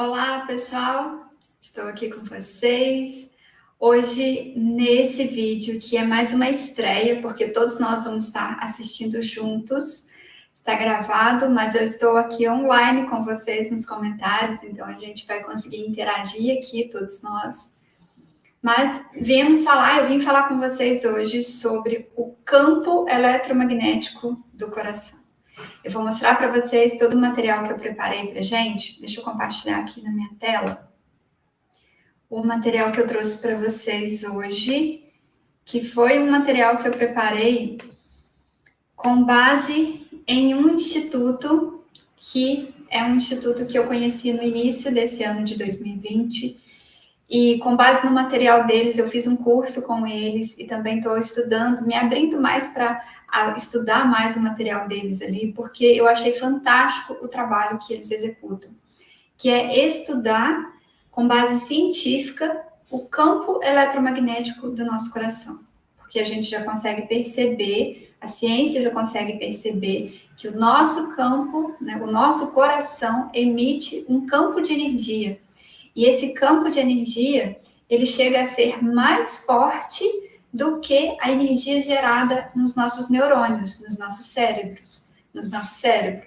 Olá, pessoal! Estou aqui com vocês. Hoje, nesse vídeo, que é mais uma estreia, porque todos nós vamos estar assistindo juntos. Está gravado, mas eu estou aqui online com vocês nos comentários, então a gente vai conseguir interagir aqui, todos nós. Mas eu vim falar com vocês hoje sobre o campo eletromagnético do coração. Eu vou mostrar para vocês todo o material que eu preparei para gente. Deixa eu compartilhar aqui na minha tela. O material que eu trouxe para vocês hoje, que foi um material que eu preparei com base em um instituto, que é um instituto que eu conheci no início desse ano de 2020, e com base no material deles, eu fiz um curso com eles e também estou estudando, me abrindo mais para estudar mais o material deles ali, porque eu achei fantástico o trabalho que eles executam, que é estudar com base científica o campo eletromagnético do nosso coração, porque a gente já consegue perceber, a ciência já consegue perceber que o nosso campo, né, o nosso coração emite um campo de energia. E esse campo de energia, ele chega a ser mais forte do que a energia gerada nos nossos neurônios, nos nossos cérebros, no nosso cérebro.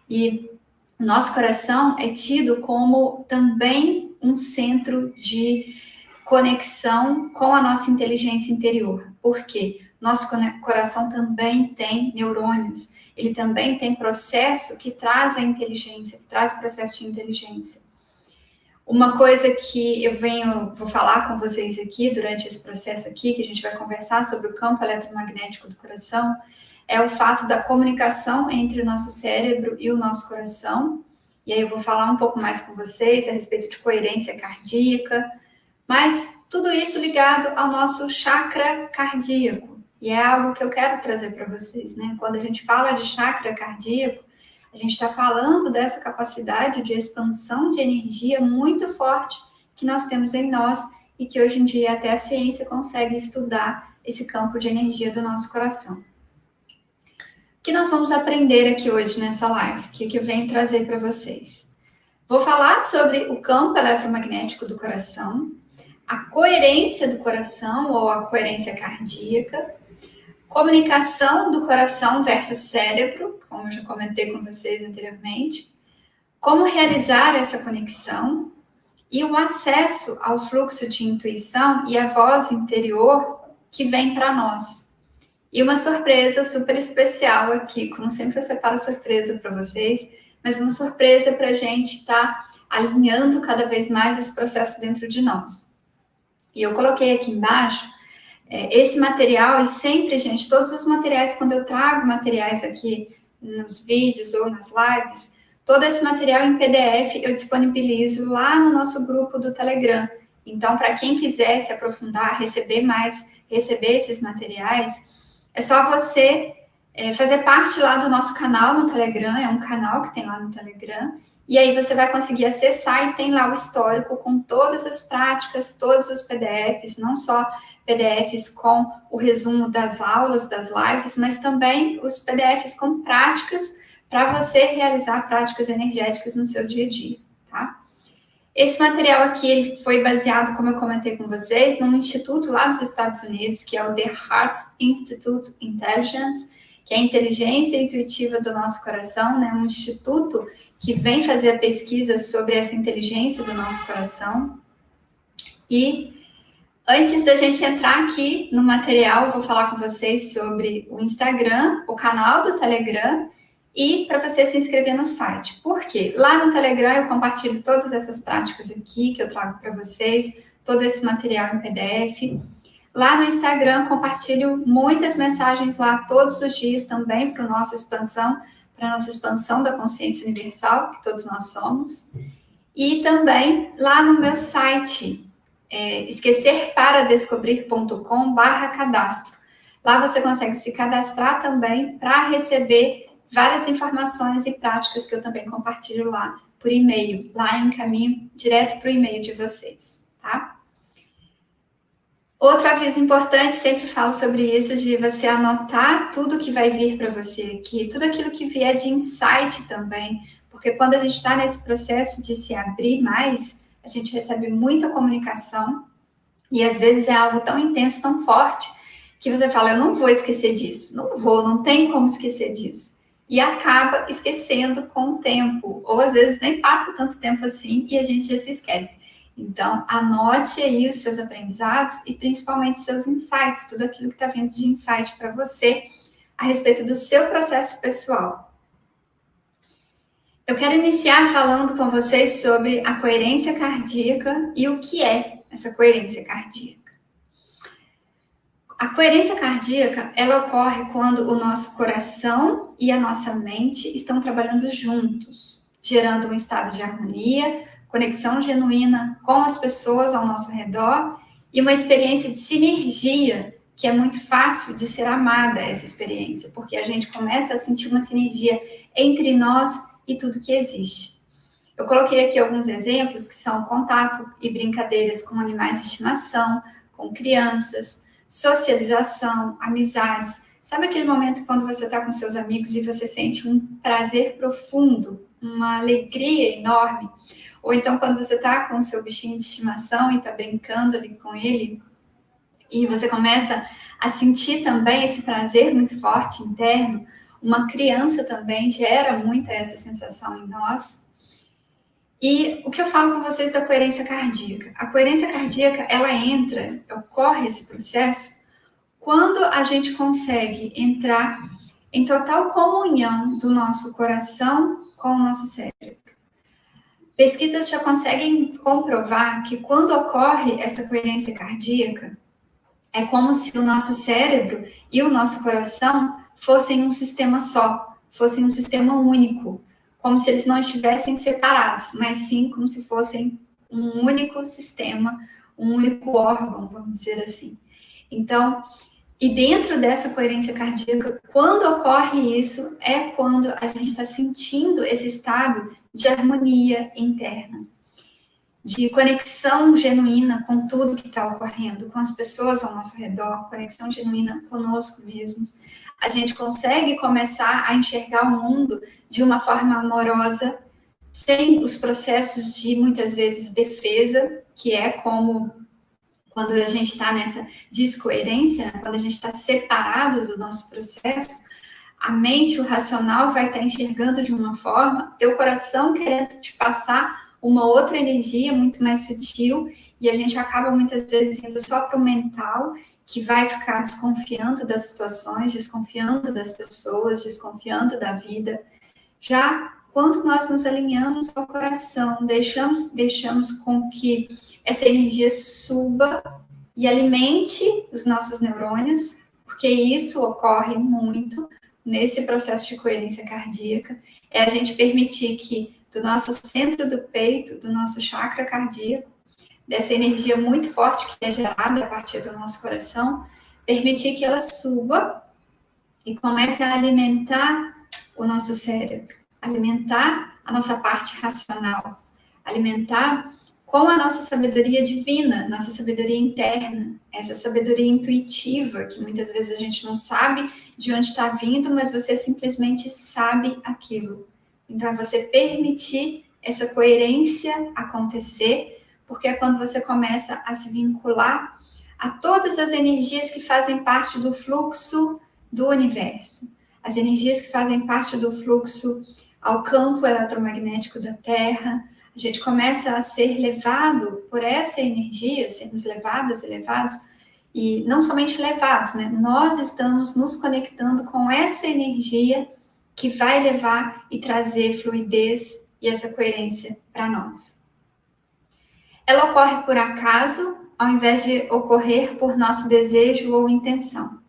E o nosso coração é tido como também um centro de conexão com a nossa inteligência interior. Por quê? Nosso coração também tem neurônios, ele também tem processo que traz a inteligência, que traz o processo de inteligência. Uma coisa que vou falar com vocês aqui durante esse processo aqui, que a gente vai conversar sobre o campo eletromagnético do coração, é o fato da comunicação entre o nosso cérebro e o nosso coração. E aí eu vou falar um pouco mais com vocês a respeito de coerência cardíaca, mas tudo isso ligado ao nosso chakra cardíaco. E é algo que eu quero trazer para vocês, né? Quando a gente fala de chakra cardíaco, a gente está falando dessa capacidade de expansão de energia muito forte que nós temos em nós e que hoje em dia até a ciência consegue estudar esse campo de energia do nosso coração. O que nós vamos aprender aqui hoje nessa live? O que eu venho trazer para vocês? Vou falar sobre o campo eletromagnético do coração, a coerência do coração ou a coerência cardíaca, comunicação do coração versus cérebro, como eu já comentei com vocês anteriormente, como realizar essa conexão e o acesso ao fluxo de intuição e a voz interior que vem para nós. E uma surpresa super especial aqui, como sempre eu separo surpresa para vocês, mas uma surpresa para a gente estar alinhando cada vez mais esse processo dentro de nós. E eu coloquei aqui embaixo esse material, e sempre, gente, todos os materiais, quando eu trago materiais aqui nos vídeos ou nas lives, todo esse material em PDF eu disponibilizo lá no nosso grupo do Telegram. Então, para quem quiser se aprofundar, receber esses materiais, é só você fazer parte lá do nosso canal no Telegram, é um canal que tem lá no Telegram, e aí você vai conseguir acessar e tem lá o histórico com todas as práticas, todos os PDFs, não só PDFs com o resumo das aulas, das lives, mas também os PDFs com práticas para você realizar práticas energéticas no seu dia a dia, tá? Esse material aqui ele foi baseado, como eu comentei com vocês, num instituto lá nos Estados Unidos, que é o The Heart Institute Intelligence, que é a inteligência intuitiva do nosso coração, né? Um instituto que vem fazer a pesquisa sobre essa inteligência do nosso coração. E antes da gente entrar aqui no material, eu vou falar com vocês sobre o Instagram, o canal do Telegram e para você se inscrever no site. Por quê? Lá no Telegram eu compartilho todas essas práticas aqui que eu trago para vocês, todo esse material em PDF. Lá no Instagram compartilho muitas mensagens lá todos os dias também para a nossa expansão da consciência universal, que todos nós somos. E também lá no meu site, esquecerparadescobrir.com/cadastro. Lá você consegue se cadastrar também para receber várias informações e práticas que eu também compartilho lá por e-mail. Lá eu encaminho direto para o e-mail de vocês, tá? Outro aviso importante, sempre falo sobre isso, de você anotar tudo que vai vir para você aqui, tudo aquilo que vier de insight também, porque quando a gente está nesse processo de se abrir mais, a gente recebe muita comunicação e às vezes é algo tão intenso, tão forte, que você fala, eu não vou esquecer disso, não tem como esquecer disso. E acaba esquecendo com o tempo, ou às vezes nem passa tanto tempo assim e a gente já se esquece. Então, anote aí os seus aprendizados e principalmente seus insights, tudo aquilo que está vindo de insight para você a respeito do seu processo pessoal. Eu quero iniciar falando com vocês sobre a coerência cardíaca e o que é essa coerência cardíaca. A coerência cardíaca, ela ocorre quando o nosso coração e a nossa mente estão trabalhando juntos, gerando um estado de harmonia, conexão genuína com as pessoas ao nosso redor e uma experiência de sinergia, que é muito fácil de ser amada essa experiência, porque a gente começa a sentir uma sinergia entre nós e tudo que existe. Eu coloquei aqui alguns exemplos que são contato e brincadeiras com animais de estimação, com crianças, socialização, amizades. Sabe aquele momento quando você está com seus amigos e você sente um prazer profundo, uma alegria enorme? Ou então quando você está com o seu bichinho de estimação e está brincando ali com ele, e você começa a sentir também esse prazer muito forte interno. Uma criança também gera muito essa sensação em nós. E o que eu falo com vocês da coerência cardíaca? A coerência cardíaca, ela ocorre esse processo quando a gente consegue entrar em total comunhão do nosso coração com o nosso cérebro. Pesquisas já conseguem comprovar que quando ocorre essa coerência cardíaca, é como se o nosso cérebro e o nosso coração fossem um sistema só, fossem um sistema único, como se eles não estivessem separados, mas sim como se fossem um único sistema, um único órgão, vamos dizer assim. Então, e dentro dessa coerência cardíaca, quando ocorre isso, é quando a gente está sentindo esse estado de harmonia interna, de conexão genuína com tudo que está ocorrendo, com as pessoas ao nosso redor, conexão genuína conosco mesmos. A gente consegue começar a enxergar o mundo de uma forma amorosa, sem os processos de, muitas vezes, defesa, que é como quando a gente está nessa descoerência, quando a gente está separado do nosso processo, a mente, o racional vai estar enxergando de uma forma, teu coração querendo te passar uma outra energia muito mais sutil, e a gente acaba muitas vezes indo só para o mental, que vai ficar desconfiando das situações, desconfiando das pessoas, desconfiando da vida. Já quando nós nos alinhamos ao coração, deixamos com que essa energia suba e alimente os nossos neurônios, porque isso ocorre muito nesse processo de coerência cardíaca, é a gente permitir que do nosso centro do peito, do nosso chakra cardíaco, dessa energia muito forte que é gerada a partir do nosso coração, permitir que ela suba e comece a alimentar o nosso cérebro, alimentar a nossa parte racional, alimentar com a nossa sabedoria divina, nossa sabedoria interna, essa sabedoria intuitiva, que muitas vezes a gente não sabe de onde está vindo, mas você simplesmente sabe aquilo. Então, é você permitir essa coerência acontecer, porque é quando você começa a se vincular a todas as energias que fazem parte do fluxo do universo, as energias que fazem parte do fluxo ao campo eletromagnético da Terra. A gente começa a ser levado por essa energia, sermos levadas e levados, e não somente levados, né? Nós estamos nos conectando com essa energia que vai levar e trazer fluidez e essa coerência para nós. Ela ocorre por acaso, ao invés de ocorrer por nosso desejo ou intenção.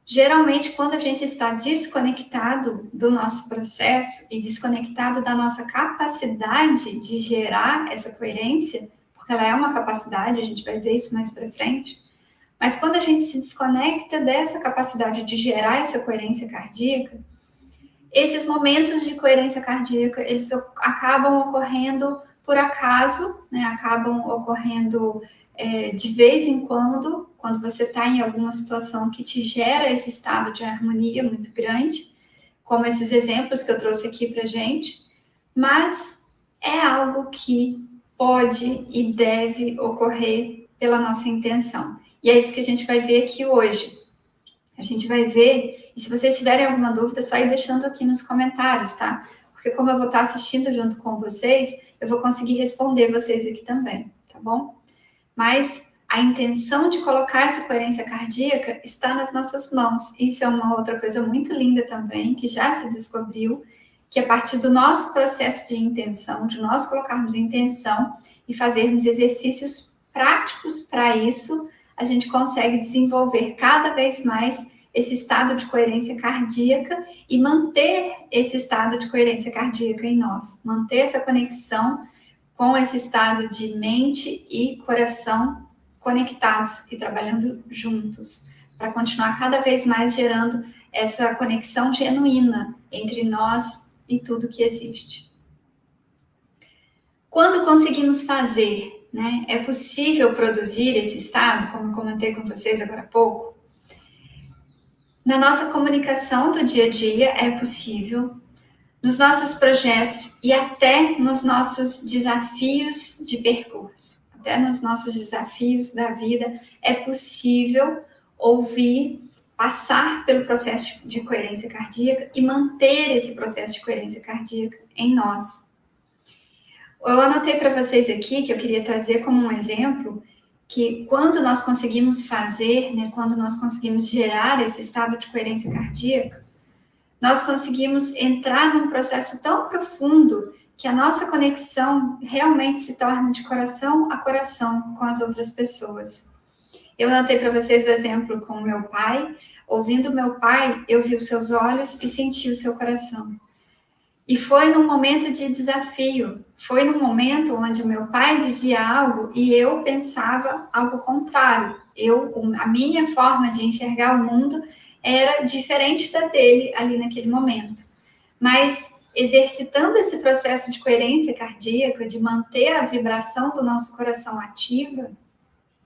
Geralmente, quando a gente está desconectado do nosso processo e desconectado da nossa capacidade de gerar essa coerência, porque ela é uma capacidade, a gente vai ver isso mais para frente, mas quando a gente se desconecta dessa capacidade de gerar essa coerência cardíaca, esses momentos de coerência cardíaca, eles acabam ocorrendo por acaso, né? Acabam ocorrendo de vez em quando você está em alguma situação que te gera esse estado de harmonia muito grande, como esses exemplos que eu trouxe aqui para gente, mas é algo que pode e deve ocorrer pela nossa intenção. E é isso que a gente vai ver aqui hoje. A gente vai ver, e se vocês tiverem alguma dúvida, é só ir deixando aqui nos comentários, tá? Porque como eu vou estar assistindo junto com vocês, eu vou conseguir responder vocês aqui também, tá bom? Mas a intenção de colocar essa coerência cardíaca está nas nossas mãos. Isso é uma outra coisa muito linda também, que já se descobriu, que a partir do nosso processo de intenção, de nós colocarmos intenção e fazermos exercícios práticos para isso, a gente consegue desenvolver cada vez mais esse estado de coerência cardíaca e manter esse estado de coerência cardíaca em nós, manter essa conexão com esse estado de mente e coração conectados e trabalhando juntos, para continuar cada vez mais gerando essa conexão genuína entre nós e tudo que existe. Quando conseguimos fazer, né, é possível produzir esse estado, como eu comentei com vocês agora há pouco? Na nossa comunicação do dia a dia é possível, nos nossos projetos e até nos nossos desafios de percurso, até nos nossos desafios da vida, é possível ouvir, passar pelo processo de coerência cardíaca e manter esse processo de coerência cardíaca em nós. Eu anotei para vocês aqui, que eu queria trazer como um exemplo, que quando nós conseguimos fazer, né, quando nós conseguimos gerar esse estado de coerência cardíaca, nós conseguimos entrar num processo tão profundo que a nossa conexão realmente se torna de coração a coração com as outras pessoas. Eu anotei para vocês o exemplo com o meu pai. Ouvindo meu pai, eu vi os seus olhos e senti o seu coração. E foi num momento de desafio, foi num momento onde meu pai dizia algo e eu pensava algo contrário. A minha forma de enxergar o mundo era diferente da dele ali naquele momento. Mas exercitando esse processo de coerência cardíaca, de manter a vibração do nosso coração ativa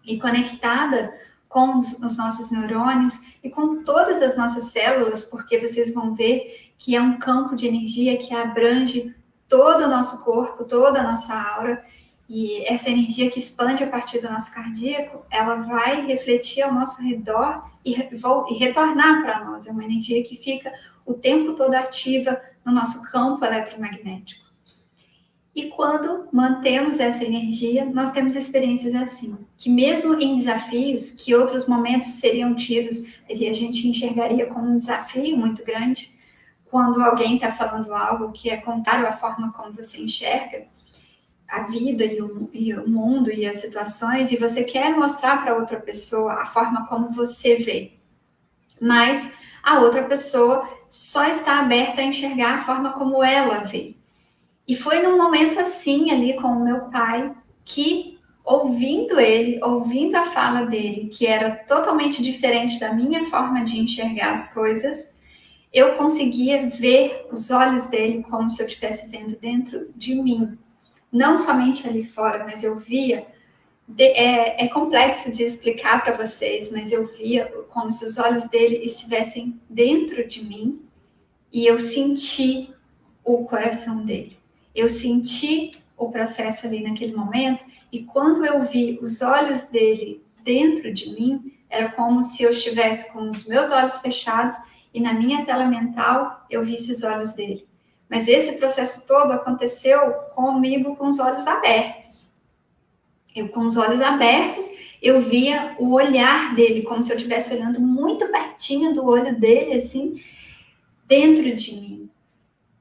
e conectada com os nossos neurônios e com todas as nossas células, porque vocês vão ver que é um campo de energia que abrange todo o nosso corpo, toda a nossa aura, e essa energia que expande a partir do nosso cardíaco, ela vai refletir ao nosso redor e retornar para nós. É uma energia que fica o tempo todo ativa no nosso campo eletromagnético. E quando mantemos essa energia, nós temos experiências assim, que mesmo em desafios, que outros momentos seriam tidos, e a gente enxergaria como um desafio muito grande, quando alguém está falando algo que é contrário à forma como você enxerga a vida e o mundo e as situações, e você quer mostrar para outra pessoa a forma como você vê, mas a outra pessoa só está aberta a enxergar a forma como ela vê. E foi num momento assim, ali com o meu pai, que ouvindo ele, ouvindo a fala dele, que era totalmente diferente da minha forma de enxergar as coisas, eu conseguia ver os olhos dele como se eu estivesse vendo dentro de mim. Não somente ali fora, mas eu via, é complexo de explicar para vocês, mas eu via como se os olhos dele estivessem dentro de mim e eu senti o coração dele. Eu senti o processo ali naquele momento e quando eu vi os olhos dele dentro de mim, era como se eu estivesse com os meus olhos fechados e na minha tela mental eu visse os olhos dele. Mas esse processo todo aconteceu comigo com os olhos abertos. Eu, com os olhos abertos, eu via o olhar dele, como se eu estivesse olhando muito pertinho do olho dele, assim, dentro de mim.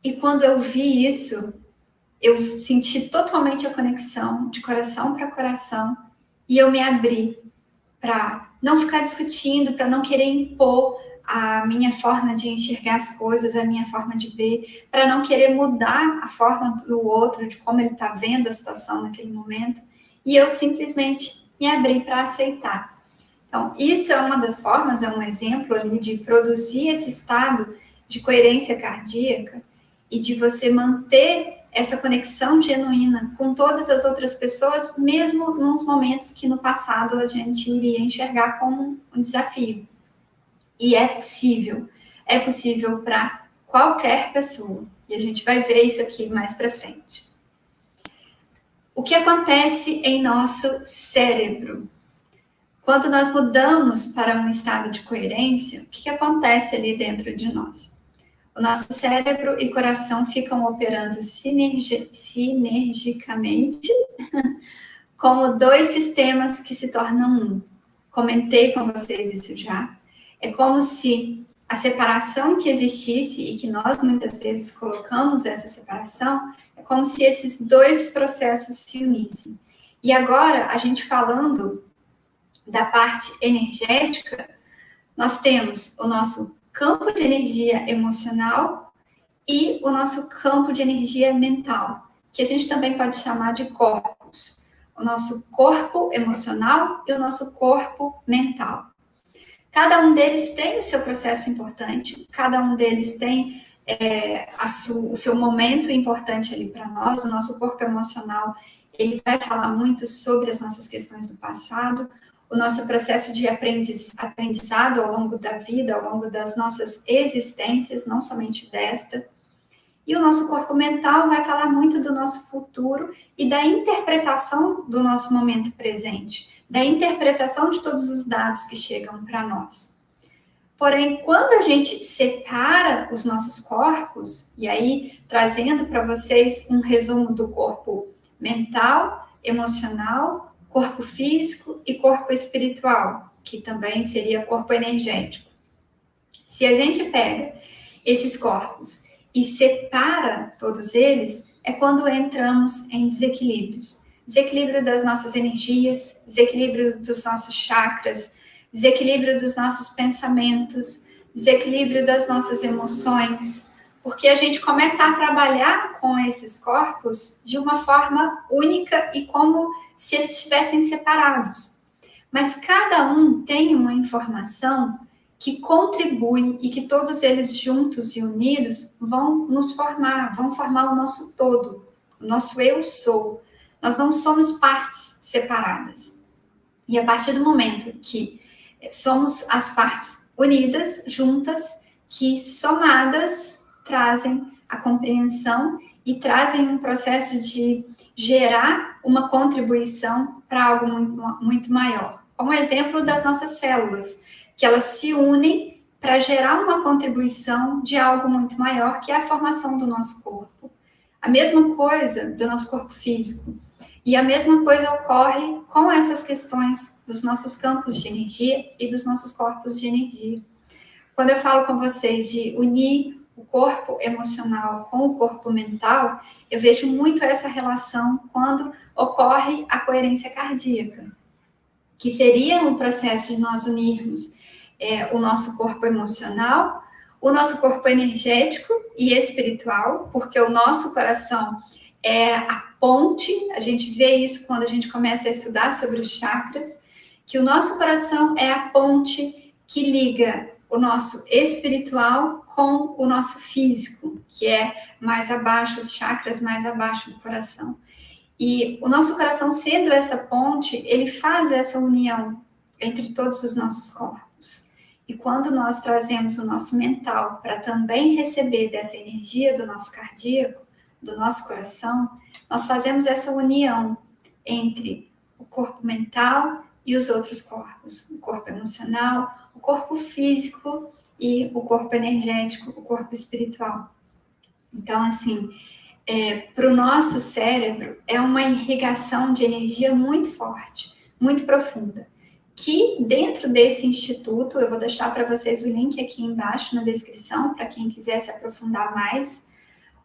E quando eu vi isso, eu senti totalmente a conexão de coração para coração e eu me abri para não ficar discutindo, para não querer impor a minha forma de enxergar as coisas, a minha forma de ver, para não querer mudar a forma do outro, de como ele está vendo a situação naquele momento. E eu simplesmente me abri para aceitar. Então, isso é uma das formas, é um exemplo ali de produzir esse estado de coerência cardíaca e de você manter essa conexão genuína com todas as outras pessoas, mesmo nos momentos que no passado a gente iria enxergar como um desafio. E é possível para qualquer pessoa. E a gente vai ver isso aqui mais para frente. O que acontece em nosso cérebro? Quando nós mudamos para um estado de coerência, o que acontece ali dentro de nós? O nosso cérebro e coração ficam operando sinergicamente como dois sistemas que se tornam um. Comentei com vocês isso já. É como se a separação que existisse e que nós muitas vezes colocamos essa separação, é como se esses dois processos se unissem. E agora, a gente falando da parte energética, nós temos o nosso campo de energia emocional e o nosso campo de energia mental, que a gente também pode chamar de corpos. O nosso corpo emocional e o nosso corpo mental. Cada um deles tem o seu processo importante, cada um deles tem o seu momento importante ali para nós. O nosso corpo emocional, ele vai falar muito sobre as nossas questões do passado, o nosso processo de aprendizado ao longo da vida, ao longo das nossas existências, não somente desta. E o nosso corpo mental vai falar muito do nosso futuro e da interpretação do nosso momento presente, da interpretação de todos os dados que chegam para nós. Porém, quando a gente separa os nossos corpos, e aí trazendo para vocês um resumo do corpo mental, emocional, corpo físico e corpo espiritual, que também seria corpo energético. Se a gente pega esses corpos e separa todos eles, é quando entramos em desequilíbrios. Desequilíbrio das nossas energias, desequilíbrio dos nossos chakras, desequilíbrio dos nossos pensamentos, desequilíbrio das nossas emoções, porque a gente começa a trabalhar com esses corpos de uma forma única e como se eles estivessem separados. Mas cada um tem uma informação que contribui e que todos eles juntos e unidos vão nos formar, vão formar o nosso todo, o nosso eu sou. Nós não somos partes separadas. E a partir do momento que somos as partes unidas, juntas, que somadas trazem a compreensão e trazem um processo de gerar uma contribuição para algo muito maior. Como exemplo das nossas células, que elas se unem para gerar uma contribuição de algo muito maior, que é a formação do nosso corpo. A mesma coisa do nosso corpo físico. E a mesma coisa ocorre com essas questões dos nossos campos de energia e dos nossos corpos de energia. Quando eu falo com vocês de unir o corpo emocional com o corpo mental, eu vejo muito essa relação quando ocorre a coerência cardíaca, que seria um processo de nós unirmos o nosso corpo emocional, o nosso corpo energético e espiritual, porque o nosso coração é a ponte, a gente vê isso quando a gente começa a estudar sobre os chakras, que o nosso coração é a ponte que liga o nosso espiritual com o nosso físico, que é mais abaixo, os chakras mais abaixo do coração. E o nosso coração, sendo essa ponte, ele faz essa união entre todos os nossos corpos. E quando nós trazemos o nosso mental para também receber dessa energia do nosso cardíaco, do nosso coração, nós fazemos essa união entre o corpo mental e os outros corpos, o corpo emocional, o corpo físico e o corpo energético, o corpo espiritual. Então, assim, para o nosso cérebro é uma irrigação de energia muito forte, muito profunda, que dentro desse instituto, eu vou deixar para vocês o link aqui embaixo na descrição, para quem quiser se aprofundar mais.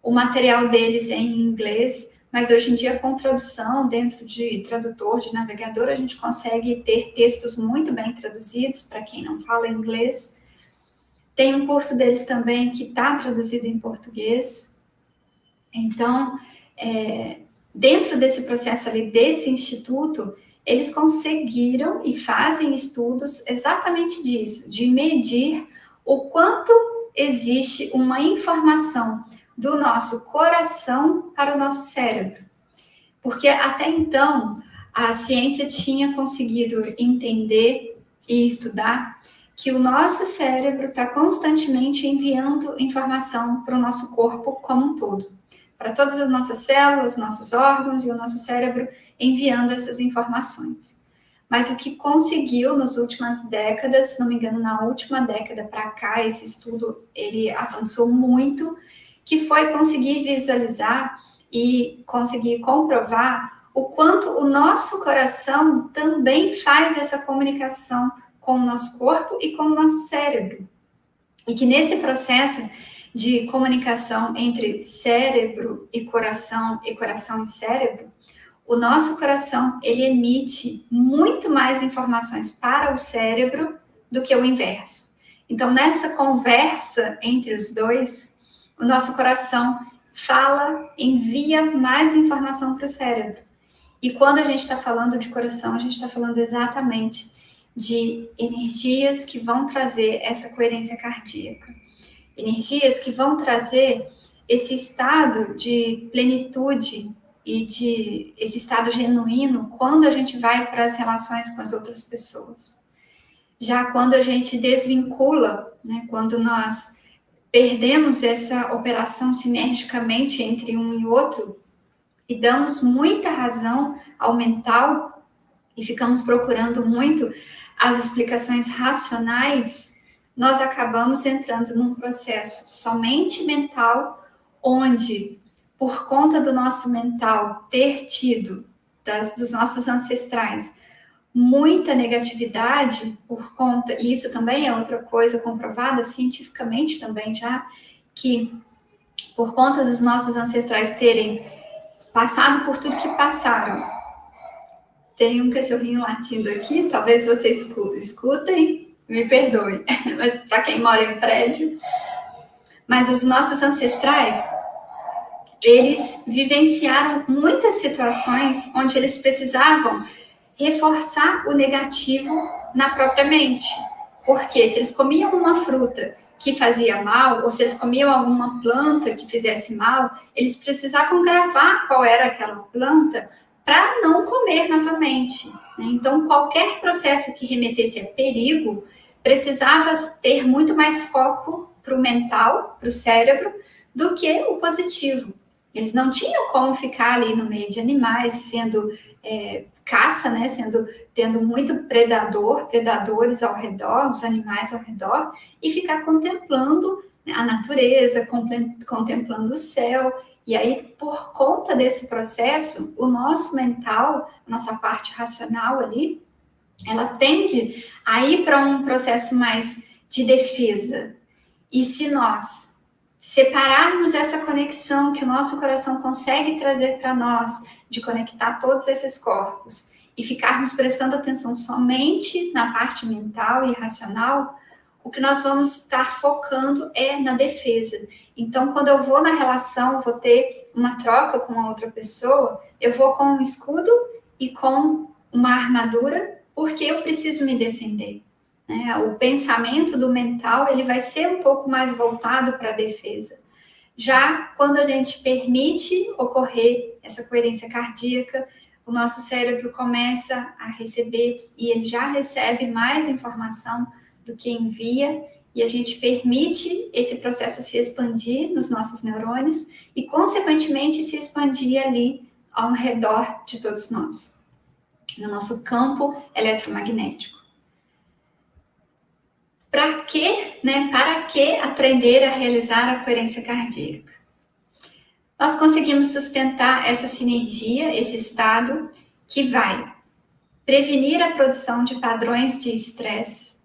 O material deles é em inglês, mas hoje em dia com tradução dentro de tradutor, de navegador, a gente consegue ter textos muito bem traduzidos para quem não fala inglês. Tem um curso deles também que está traduzido em português. Então, dentro desse processo ali, desse instituto, eles conseguiram e fazem estudos exatamente disso, de medir o quanto existe uma informação do nosso coração para o nosso cérebro. Porque até então, a ciência tinha conseguido entender e estudar que o nosso cérebro está constantemente enviando informação para o nosso corpo como um todo. Para todas as nossas células, nossos órgãos e o nosso cérebro enviando essas informações. Mas o que conseguiu nas últimas décadas, se não me engano, na última década para cá, esse estudo ele avançou muito, que foi conseguir visualizar e conseguir comprovar o quanto o nosso coração também faz essa comunicação com o nosso corpo e com o nosso cérebro. E que nesse processo de comunicação entre cérebro e coração e cérebro, o nosso coração, ele emite muito mais informações para o cérebro do que o inverso. Então, nessa conversa entre os dois, o nosso coração fala, envia mais informação para o cérebro. E quando a gente está falando de coração, a gente está falando exatamente de energias que vão trazer essa coerência cardíaca. Energias que vão trazer esse estado de plenitude e de esse estado genuíno quando a gente vai para as relações com as outras pessoas. Já quando a gente desvincula, né, quando nós perdemos essa operação sinergicamente entre um e outro e damos muita razão ao mental e ficamos procurando muito as explicações racionais, nós acabamos entrando num processo somente mental, onde, por conta do nosso mental ter tido, dos nossos ancestrais, muita negatividade, por conta, e isso também é outra coisa comprovada cientificamente também já, que por conta dos nossos ancestrais terem passado por tudo que passaram. Tem um cachorrinho latindo aqui, talvez vocês escutem, me perdoem, mas para quem mora em prédio. Mas os nossos ancestrais, eles vivenciaram muitas situações onde eles precisavam reforçar o negativo na própria mente. Porque se eles comiam uma fruta que fazia mal, ou se eles comiam alguma planta que fizesse mal, eles precisavam gravar qual era aquela planta para não comer novamente. Então, qualquer processo que remetesse a perigo precisava ter muito mais foco para o mental, para o cérebro, do que o positivo. Eles não tinham como ficar ali no meio de animais, sendo caça, né? Tendo muito predadores ao redor, os animais ao redor, e ficar contemplando a natureza, contemplando o céu. E aí, por conta desse processo, o nosso mental, nossa parte racional ali, ela tende a ir para um processo mais de defesa. E se nós separarmos essa conexão que o nosso coração consegue trazer para nós, de conectar todos esses corpos, e ficarmos prestando atenção somente na parte mental e racional, o que nós vamos estar focando é na defesa. Então, quando eu vou na relação, vou ter uma troca com a outra pessoa, eu vou com um escudo e com uma armadura, porque eu preciso me defender. Né? O pensamento do mental, ele vai ser um pouco mais voltado para a defesa. Já quando a gente permite ocorrer essa coerência cardíaca, o nosso cérebro começa a receber, e ele já recebe mais informação do que envia, e a gente permite esse processo se expandir nos nossos neurônios e, consequentemente, se expandir ali ao redor de todos nós, no nosso campo eletromagnético. Para que aprender a realizar a coerência cardíaca? Nós conseguimos sustentar essa sinergia, esse estado que vai prevenir a produção de padrões de estresse,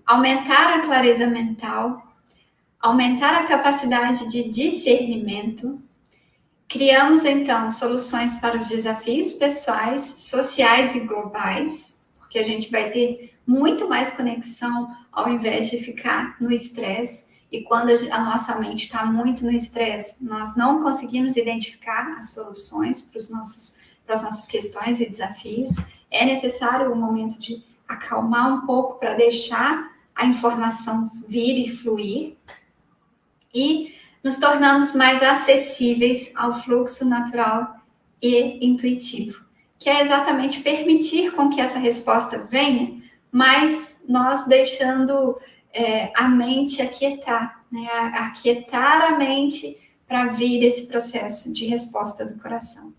aumentar a clareza mental, aumentar a capacidade de discernimento. Criamos, então, soluções para os desafios pessoais, sociais e globais, porque a gente vai ter muito mais conexão ao invés de ficar no estresse. E quando a nossa mente está muito no estresse, nós não conseguimos identificar as soluções para as nossas questões e desafios. É necessário um momento de acalmar um pouco para deixar a informação vir e fluir. E nos tornamos mais acessíveis ao fluxo natural e intuitivo, que é exatamente permitir com que essa resposta venha, mas nós deixando a mente aquietar, né? Aquietar a mente para vir esse processo de resposta do coração.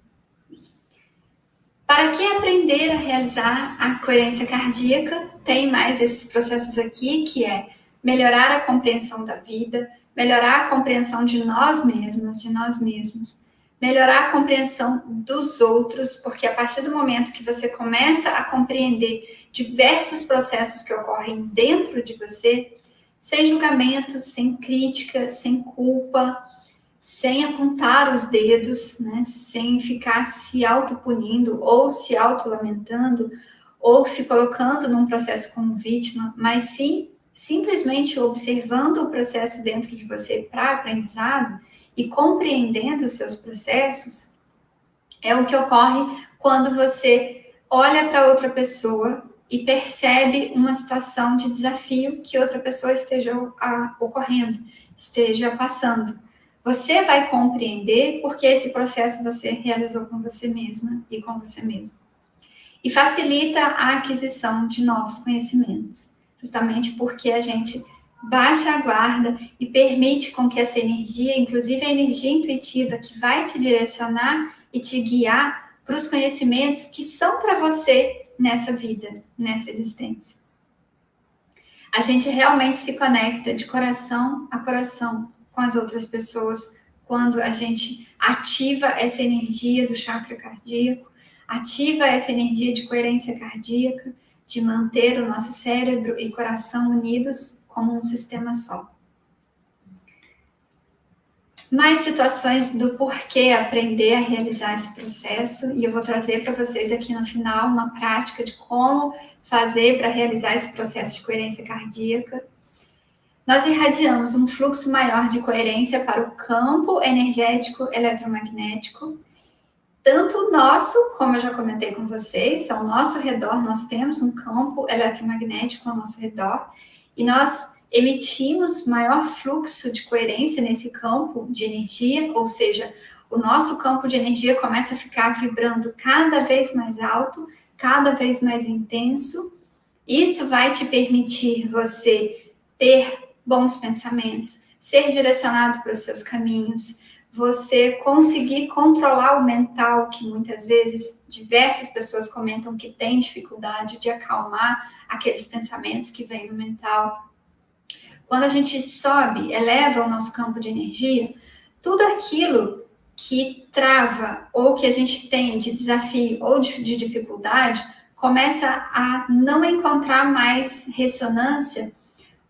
Para quem aprender a realizar a coerência cardíaca, tem mais esses processos aqui, que é melhorar a compreensão da vida, melhorar a compreensão de nós mesmos, melhorar a compreensão dos outros, porque a partir do momento que você começa a compreender diversos processos que ocorrem dentro de você, sem julgamento, sem crítica, sem culpa, sem apontar os dedos, né, sem ficar se autopunindo ou se autolamentando ou se colocando num processo como vítima, mas sim simplesmente observando o processo dentro de você para aprendizado e compreendendo os seus processos, é o que ocorre quando você olha para outra pessoa e percebe uma situação de desafio que outra pessoa esteja ocorrendo, esteja passando. Você vai compreender porque esse processo você realizou com você mesma e com você mesmo. E facilita a aquisição de novos conhecimentos, justamente porque a gente baixa a guarda e permite com que essa energia, inclusive a energia intuitiva, que vai te direcionar e te guiar para os conhecimentos que são para você nessa vida, nessa existência. A gente realmente se conecta de coração a coração com as outras pessoas quando a gente ativa essa energia do chakra cardíaco, ativa essa energia de coerência cardíaca, de manter o nosso cérebro e coração unidos como um sistema só. Mais situações do porquê aprender a realizar esse processo, e eu vou trazer para vocês aqui no final uma prática de como fazer para realizar esse processo de coerência cardíaca. Nós irradiamos um fluxo maior de coerência para o campo energético eletromagnético, tanto o nosso, como eu já comentei com vocês, ao nosso redor nós temos um campo eletromagnético ao nosso redor, e nós emitimos maior fluxo de coerência nesse campo de energia, ou seja, o nosso campo de energia começa a ficar vibrando cada vez mais alto, cada vez mais intenso. Isso vai te permitir você ter bons pensamentos, ser direcionado para os seus caminhos, você conseguir controlar o mental, que muitas vezes diversas pessoas comentam que tem dificuldade de acalmar aqueles pensamentos que vêm no mental. Quando a gente sobe, eleva o nosso campo de energia, tudo aquilo que trava ou que a gente tem de desafio ou de dificuldade começa a não encontrar mais ressonância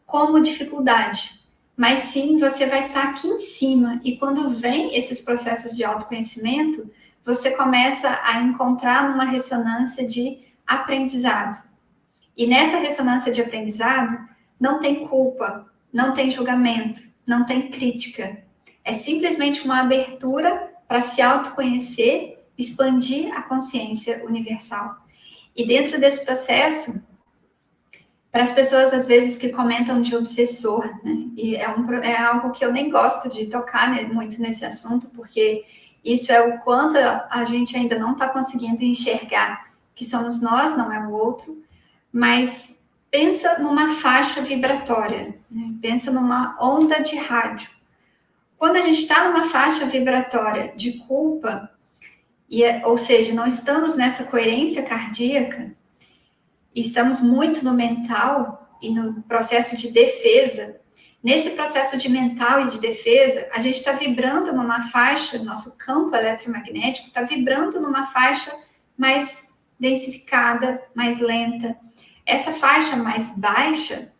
como dificuldade, mas sim você vai estar aqui em cima, e quando vem esses processos de autoconhecimento, você começa a encontrar uma ressonância de aprendizado. E nessa ressonância de aprendizado, não tem culpa, não tem julgamento, não tem crítica. É simplesmente uma abertura para se autoconhecer, expandir a consciência universal. E dentro desse processo, para as pessoas, às vezes, que comentam de obsessor, né? E é algo que eu nem gosto de tocar muito nesse assunto, porque isso é o quanto a gente ainda não está conseguindo enxergar que somos nós, não é o outro, mas pensa numa faixa vibratória, né? Pensa numa onda de rádio. Quando a gente está numa faixa vibratória de culpa, ou seja, não estamos nessa coerência cardíaca, estamos muito no mental e no processo de defesa. Nesse processo de mental e de defesa, a gente está vibrando numa faixa, nosso campo eletromagnético está vibrando numa faixa mais densificada, mais lenta. Essa faixa mais baixa,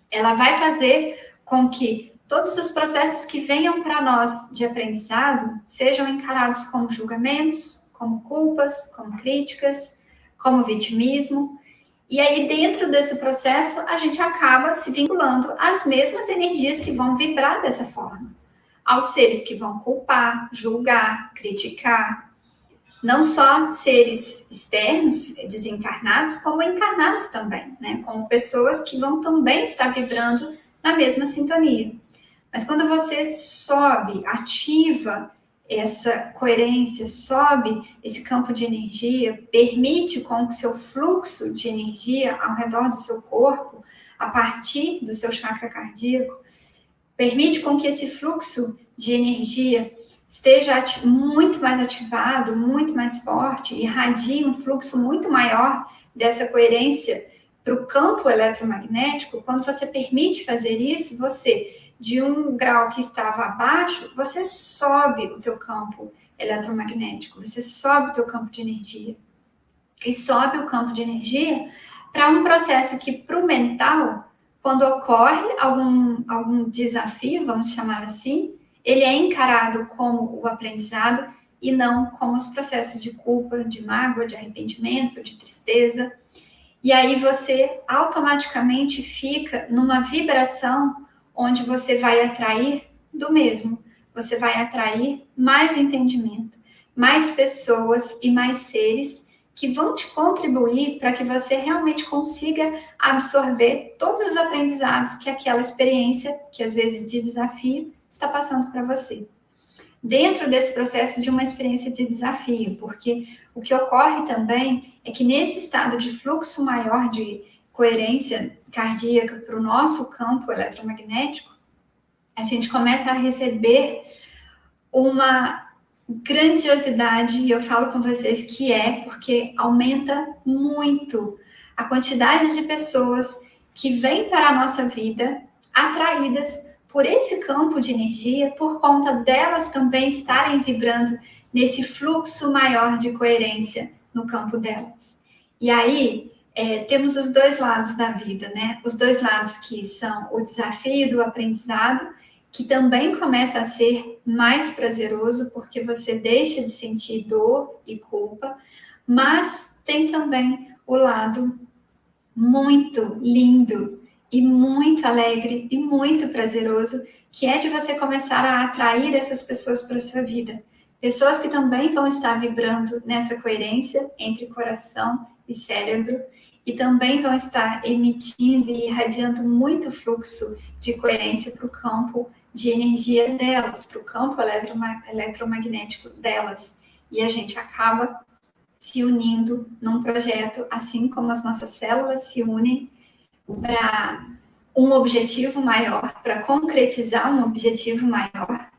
ela vai fazer com que todos os processos que venham para nós de aprendizado sejam encarados como julgamentos, como culpas, como críticas, como vitimismo. E aí, dentro desse processo, a gente acaba se vinculando às mesmas energias que vão vibrar dessa forma. Aos seres que vão culpar, julgar, criticar. Não só seres externos, desencarnados, como encarnados também, né? Como pessoas que vão também estar vibrando na mesma sintonia. Mas quando você sobe, ativa essa coerência, sobe esse campo de energia, permite com que o seu fluxo de energia ao redor do seu corpo, a partir do seu chakra cardíaco, permite com que esse fluxo de energia esteja muito mais ativado, muito mais forte, irradie um fluxo muito maior dessa coerência para o campo eletromagnético. Quando você permite fazer isso, você, de um grau que estava abaixo, você sobe o teu campo eletromagnético, você sobe o teu campo de energia. E sobe o campo de energia para um processo que, para o mental, quando ocorre algum desafio, vamos chamar assim, ele é encarado como o aprendizado e não como os processos de culpa, de mágoa, de arrependimento, de tristeza. E aí você automaticamente fica numa vibração onde você vai atrair do mesmo. Você vai atrair mais entendimento, mais pessoas e mais seres que vão te contribuir para que você realmente consiga absorver todos os aprendizados que aquela experiência, que às vezes de desafio, está passando para você. Dentro desse processo de uma experiência de desafio, porque o que ocorre também é que nesse estado de fluxo maior de coerência cardíaca para o nosso campo eletromagnético, a gente começa a receber uma grandiosidade, e eu falo com vocês que porque aumenta muito a quantidade de pessoas que vêm para a nossa vida atraídas por esse campo de energia, por conta delas também estarem vibrando nesse fluxo maior de coerência no campo delas. E aí, temos os dois lados da vida, né? Os dois lados que são o desafio do aprendizado, que também começa a ser mais prazeroso, porque você deixa de sentir dor e culpa, mas tem também o lado muito lindo e muito alegre e muito prazeroso, que é de você começar a atrair essas pessoas para a sua vida. Pessoas que também vão estar vibrando nessa coerência entre coração e cérebro, e também vão estar emitindo e irradiando muito fluxo de coerência para o campo de energia delas, para o campo eletromagnético delas. E a gente acaba se unindo num projeto, assim como as nossas células se unem para um objetivo maior, para concretizar um objetivo maior,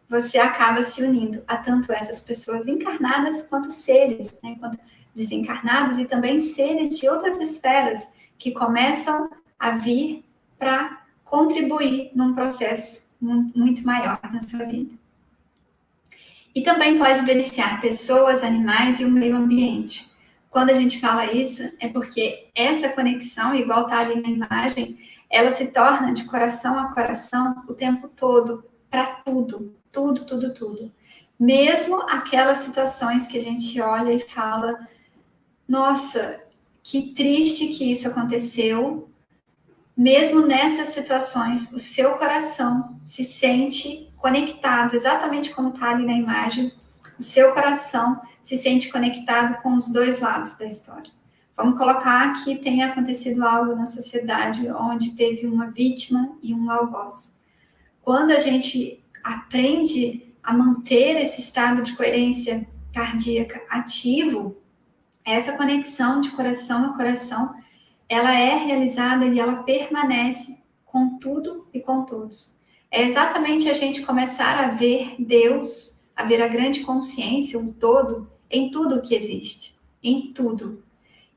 você acaba se unindo a tanto essas pessoas encarnadas quanto seres, né, quanto desencarnados e também seres de outras esferas que começam a vir para contribuir num processo muito maior na sua vida. E também pode beneficiar pessoas, animais e o meio ambiente. Quando a gente fala isso, é porque essa conexão, igual está ali na imagem, ela se torna de coração a coração o tempo todo, para tudo, tudo. Mesmo aquelas situações que a gente olha e fala, nossa, que triste que isso aconteceu. Mesmo nessas situações, o seu coração se sente conectado, exatamente como está ali na imagem, o seu coração se sente conectado com os dois lados da história. Vamos colocar que tenha acontecido algo na sociedade onde teve uma vítima e um algoz. Quando a gente aprende a manter esse estado de coerência cardíaca ativo, essa conexão de coração a coração, ela é realizada e ela permanece com tudo e com todos. É exatamente a gente começar a ver Deus, a ver a grande consciência, o todo, em tudo que existe, em tudo.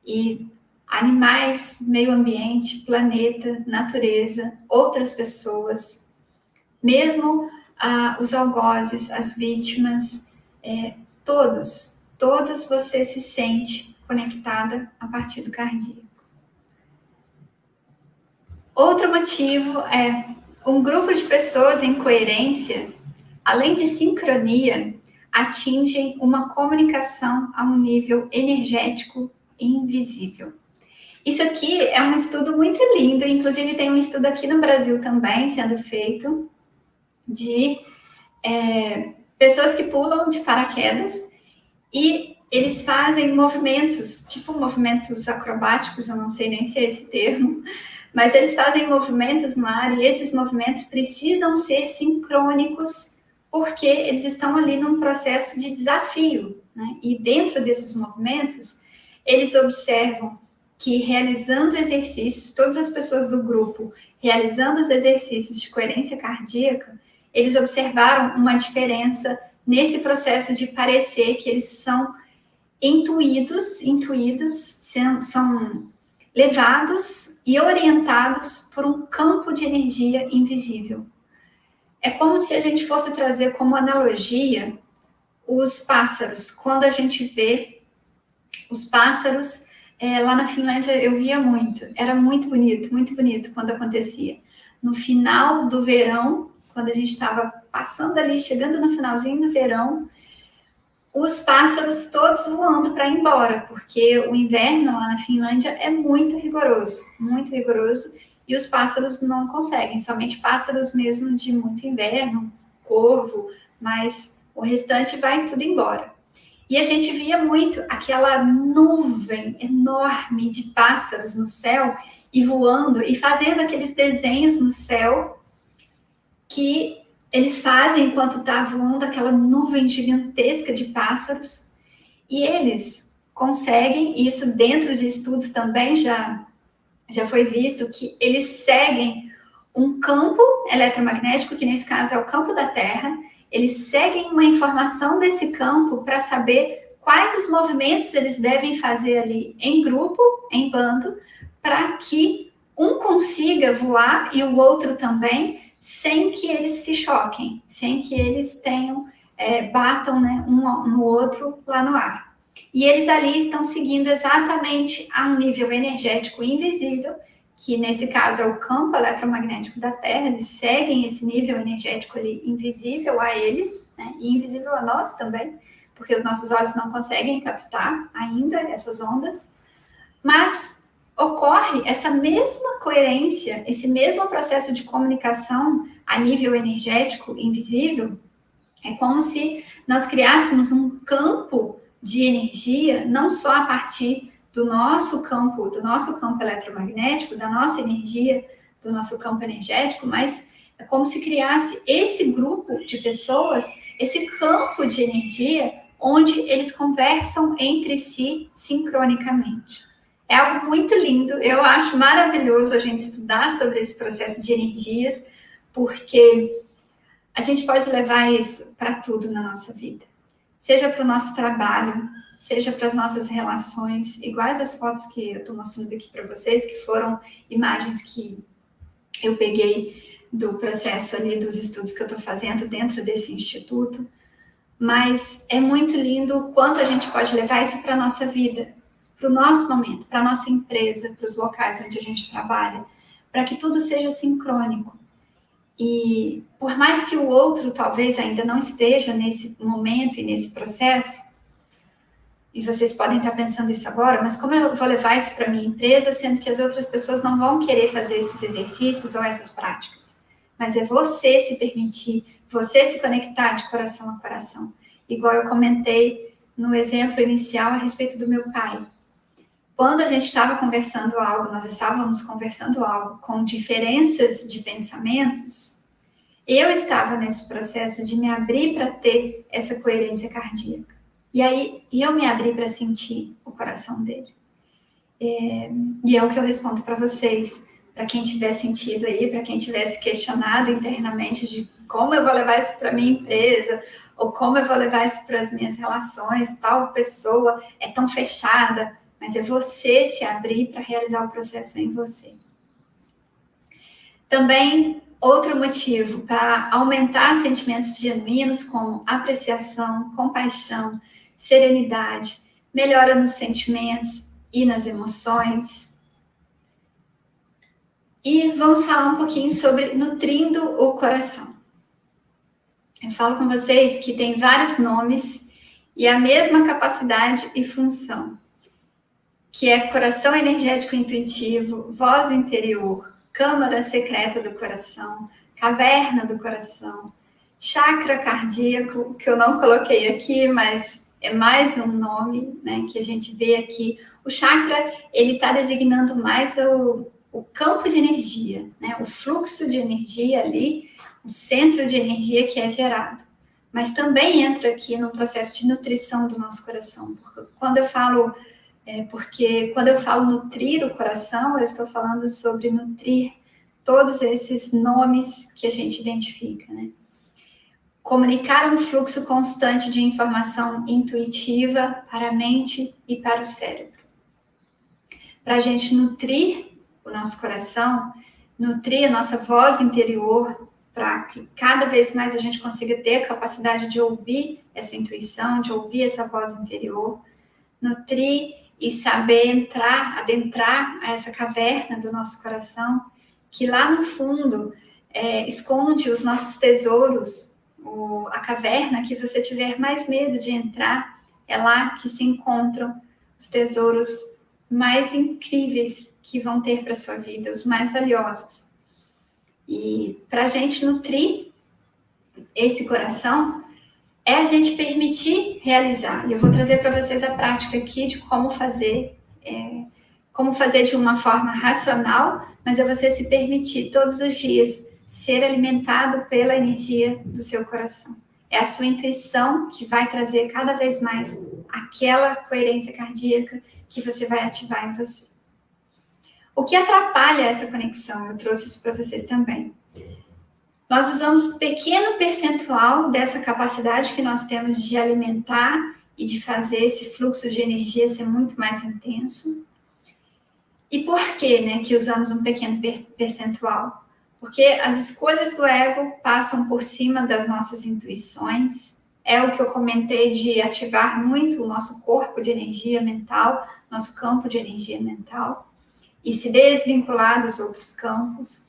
E animais, meio ambiente, planeta, natureza, outras pessoas, mesmo os algozes, as vítimas, todos você se sente conectada a partir do cardíaco. Outro motivo é um grupo de pessoas em coerência, além de sincronia, atingem uma comunicação a um nível energético invisível. Isso aqui é um estudo muito lindo, inclusive tem um estudo aqui no Brasil também sendo feito de pessoas que pulam de paraquedas e eles fazem movimentos, tipo movimentos acrobáticos, eu não sei nem se é esse termo, Mas eles fazem movimentos no ar e esses movimentos precisam ser sincrônicos porque eles estão ali num processo de desafio, né? E dentro desses movimentos, eles observam que realizando exercícios, todas as pessoas do grupo realizando os exercícios de coerência cardíaca, eles observaram uma diferença nesse processo de parecer que eles são intuídos, são levados e orientados por um campo de energia invisível. É como se a gente fosse trazer como analogia os pássaros. Quando a gente vê os pássaros, lá na Finlândia eu via muito. Era muito bonito quando acontecia. No final do verão, quando a gente estava passando ali, chegando no finalzinho do verão, os pássaros todos voando para ir embora, porque o inverno lá na Finlândia é muito rigoroso, e os pássaros não conseguem, somente pássaros mesmo de muito inverno, corvo, mas o restante vai tudo embora. E a gente via muito aquela nuvem enorme de pássaros no céu e voando e fazendo aqueles desenhos no céu que eles fazem enquanto está voando aquela nuvem gigantesca de pássaros. E eles conseguem, isso dentro de estudos também já foi visto, que eles seguem um campo eletromagnético, que nesse caso é o campo da Terra. Eles seguem uma informação desse campo para saber quais os movimentos eles devem fazer ali em grupo, em bando, para que um consiga voar e o outro também, sem que eles se choquem, sem que eles tenham, batam, né, um no outro lá no ar. E eles ali estão seguindo exatamente a um nível energético invisível, que nesse caso é o campo eletromagnético da Terra. Eles seguem esse nível energético ali invisível a eles, né, e invisível a nós também, porque os nossos olhos não conseguem captar ainda essas ondas, mas ocorre essa mesma coerência, esse mesmo processo de comunicação a nível energético invisível. É como se nós criássemos um campo de energia, não só a partir do nosso campo eletromagnético, da nossa energia, do nosso campo energético, mas é como se criasse esse grupo de pessoas, esse campo de energia, onde eles conversam entre si sincronicamente. É algo muito lindo, eu acho maravilhoso a gente estudar sobre esse processo de energias, porque a gente pode levar isso para tudo na nossa vida. Seja para o nosso trabalho, seja para as nossas relações, iguais as fotos que eu estou mostrando aqui para vocês, que foram imagens que eu peguei do processo ali dos estudos que eu estou fazendo dentro desse instituto. Mas é muito lindo o quanto a gente pode levar isso para a nossa vida, para o nosso momento, para a nossa empresa, para os locais onde a gente trabalha, para que tudo seja sincrônico. E por mais que o outro talvez ainda não esteja nesse momento e nesse processo, e vocês podem estar pensando isso agora, mas como eu vou levar isso para a minha empresa, sendo que as outras pessoas não vão querer fazer esses exercícios ou essas práticas? Mas é você se permitir, você se conectar de coração a coração. Igual eu comentei no exemplo inicial a respeito do meu pai. Quando a gente estava conversando algo, nós estávamos conversando algo com diferenças de pensamentos, eu estava nesse processo de me abrir para ter essa coerência cardíaca. E aí eu me abri para sentir o coração dele. E é o que eu respondo para vocês, para quem tiver sentido aí, para quem tivesse questionado internamente de como eu vou levar isso para minha empresa, ou como eu vou levar isso para as minhas relações, tal pessoa é tão fechada, mas é você se abrir para realizar o processo em você. Também, outro motivo para aumentar sentimentos genuínos como apreciação, compaixão, serenidade, melhora nos sentimentos e nas emoções. E vamos falar um pouquinho sobre nutrindo o coração. Eu falo com vocês que tem vários nomes e a mesma capacidade e função, que é coração energético intuitivo, voz interior, câmara secreta do coração, caverna do coração, chakra cardíaco, que eu não coloquei aqui, mas é mais um nome, né, que a gente vê aqui. O chakra, ele está designando mais o campo de energia, né? O fluxo de energia ali, o centro de energia que é gerado. Mas também entra aqui no processo de nutrição do nosso coração. Porque quando eu falo nutrir o coração, eu estou falando sobre nutrir todos esses nomes que a gente identifica, né? Comunicar um fluxo constante de informação intuitiva para a mente e para o cérebro. Para a gente nutrir o nosso coração, nutrir a nossa voz interior, para que cada vez mais a gente consiga ter a capacidade de ouvir essa intuição, de ouvir essa voz interior, nutrir e saber adentrar a essa caverna do nosso coração, que lá no fundo esconde os nossos tesouros, a caverna que você tiver mais medo de entrar, é lá que se encontram os tesouros mais incríveis que vão ter para a sua vida, os mais valiosos. E para a gente nutrir esse coração, é a gente permitir realizar. E eu vou trazer para vocês a prática aqui de como fazer de uma forma racional, mas é você se permitir todos os dias ser alimentado pela energia do seu coração. É a sua intuição que vai trazer cada vez mais aquela coerência cardíaca que você vai ativar em você. O que atrapalha essa conexão? Eu trouxe isso para vocês também. Nós usamos pequeno percentual dessa capacidade que nós temos de alimentar e de fazer esse fluxo de energia ser muito mais intenso. E por que, né, que usamos um pequeno percentual? Porque as escolhas do ego passam por cima das nossas intuições. É o que eu comentei de ativar muito o nosso corpo de energia mental, nosso campo de energia mental, e se desvincular dos outros campos.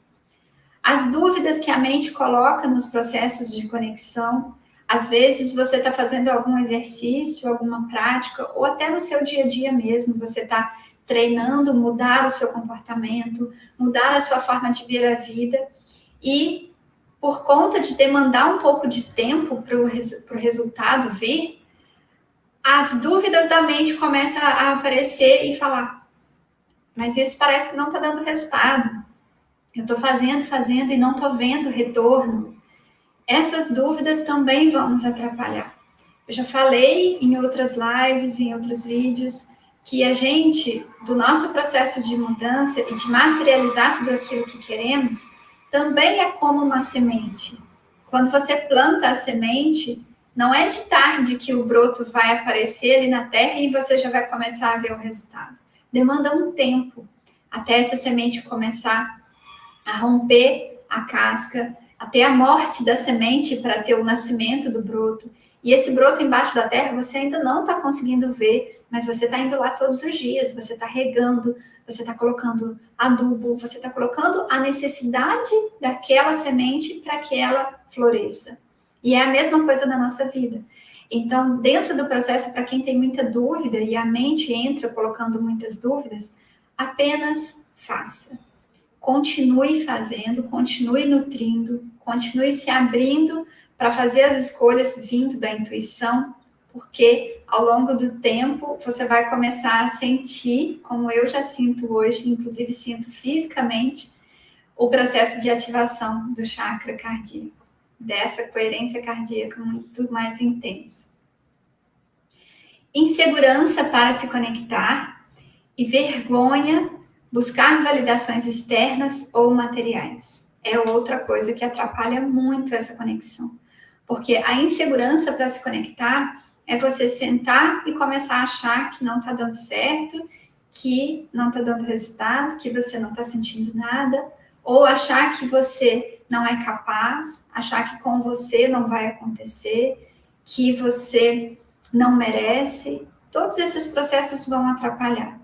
As dúvidas que a mente coloca nos processos de conexão, às vezes você está fazendo algum exercício, alguma prática, ou até no seu dia a dia mesmo, você está treinando mudar o seu comportamento, mudar a sua forma de ver a vida, e por conta de demandar um pouco de tempo para o resultado vir, as dúvidas da mente começam a aparecer e falar, mas isso parece que não está dando resultado. Eu estou fazendo e não estou vendo retorno. Essas dúvidas também vão nos atrapalhar. Eu já falei em outras lives, em outros vídeos, que a gente, do nosso processo de mudança e de materializar tudo aquilo que queremos, também é como uma semente. Quando você planta a semente, não é de tarde que o broto vai aparecer ali na terra e você já vai começar a ver o resultado. Demanda um tempo até essa semente começar a romper a casca, até a morte da semente para ter o nascimento do broto. E esse broto embaixo da terra você ainda não está conseguindo ver, mas você está indo lá todos os dias, você está regando, você está colocando adubo, você está colocando a necessidade daquela semente para que ela floresça. E é a mesma coisa na nossa vida. Então, dentro do processo, para quem tem muita dúvida e a mente entra colocando muitas dúvidas, apenas faça. Continue fazendo, continue nutrindo, continue se abrindo para fazer as escolhas vindo da intuição, porque ao longo do tempo você vai começar a sentir, como eu já sinto hoje, inclusive sinto fisicamente, o processo de ativação do chakra cardíaco, dessa coerência cardíaca muito mais intensa. Insegurança para se conectar e vergonha, buscar validações externas ou materiais. É outra coisa que atrapalha muito essa conexão. Porque a insegurança para se conectar é você sentar e começar a achar que não está dando certo, que não está dando resultado, que você não está sentindo nada, ou achar que você não é capaz, achar que com você não vai acontecer, que você não merece. Todos esses processos vão atrapalhar.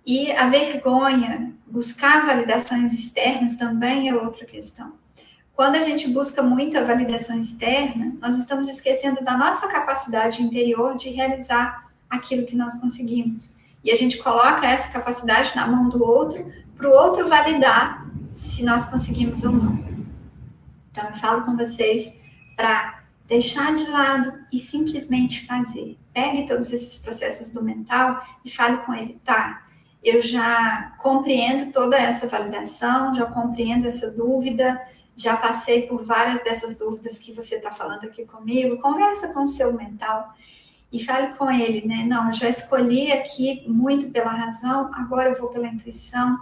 E a vergonha, buscar validações externas também é outra questão. Quando a gente busca muito a validação externa, nós estamos esquecendo da nossa capacidade interior de realizar aquilo que nós conseguimos. E a gente coloca essa capacidade na mão do outro, para o outro validar se nós conseguimos ou não. Então, eu falo com vocês para deixar de lado e simplesmente fazer. Pegue todos esses processos do mental e fale com ele, tá? eu já compreendo toda essa validação, já compreendo essa dúvida, já passei por várias dessas dúvidas que você está falando aqui comigo. Conversa com o seu mental e fale com ele, né? Não, eu já escolhi aqui muito pela razão, agora eu vou pela intuição,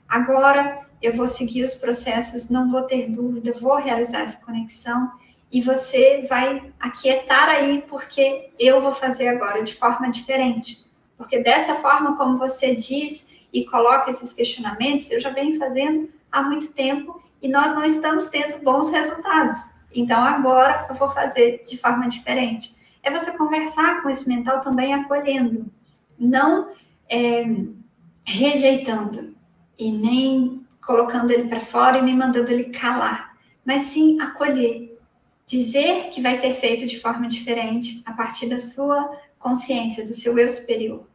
agora eu vou seguir os processos, não vou ter dúvida, vou realizar essa conexão e você vai aquietar aí, porque eu vou fazer agora de forma diferente. Porque dessa forma como você diz e coloca esses questionamentos, eu já venho fazendo há muito tempo e nós não estamos tendo bons resultados. Então agora eu vou fazer de forma diferente. É você conversar com esse mental também acolhendo, não rejeitando e nem colocando ele para fora e nem mandando ele calar, mas sim acolher, dizer que vai ser feito de forma diferente a partir da sua consciência, do seu eu superior.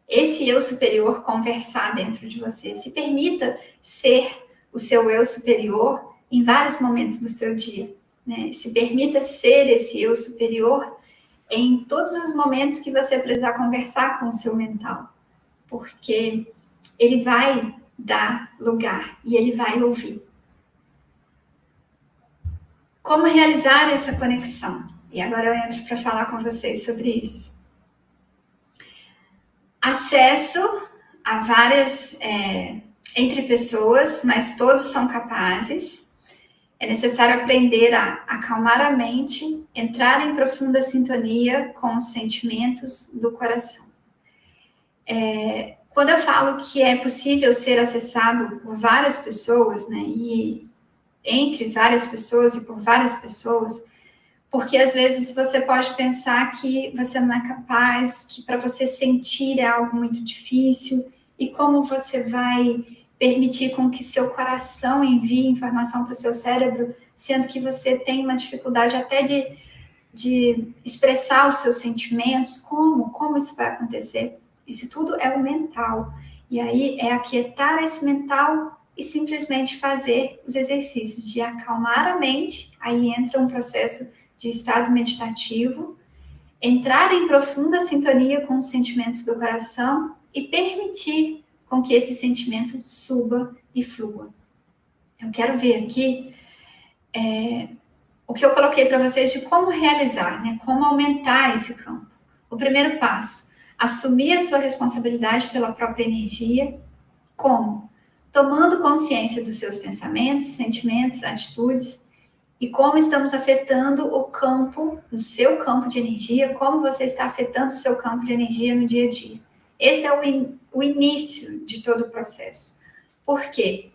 Esse eu superior conversar dentro de você. Se permita ser o seu eu superior em vários momentos do seu dia, né? Se permita ser esse eu superior em todos os momentos que você precisar conversar com o seu mental, porque ele vai dar lugar e ele vai ouvir. Como realizar essa conexão? E agora eu entro para falar com vocês sobre isso. Acesso a várias entre pessoas, mas todos são capazes. É necessário aprender a acalmar a mente, entrar em profunda sintonia com os sentimentos do coração. Quando eu falo que é possível ser acessado por várias pessoas, né, e entre várias pessoas e por várias pessoas, porque às vezes você pode pensar que você não é capaz, que para você sentir é algo muito difícil, e como você vai permitir com que seu coração envie informação para o seu cérebro, sendo que você tem uma dificuldade até de expressar os seus sentimentos, como isso vai acontecer? Isso tudo é o mental, e aí é aquietar esse mental e simplesmente fazer os exercícios de acalmar a mente, aí entra um processo de estado meditativo, entrar em profunda sintonia com os sentimentos do coração e permitir com que esse sentimento suba e flua. Eu quero ver aqui o que eu coloquei para vocês de como realizar, né? Como aumentar esse campo. O primeiro passo, assumir a sua responsabilidade pela própria energia. Como? Tomando consciência dos seus pensamentos, sentimentos, atitudes, e como estamos afetando o campo, o seu campo de energia, como você está afetando o seu campo de energia no dia a dia. Esse é o início de todo o processo. Por quê?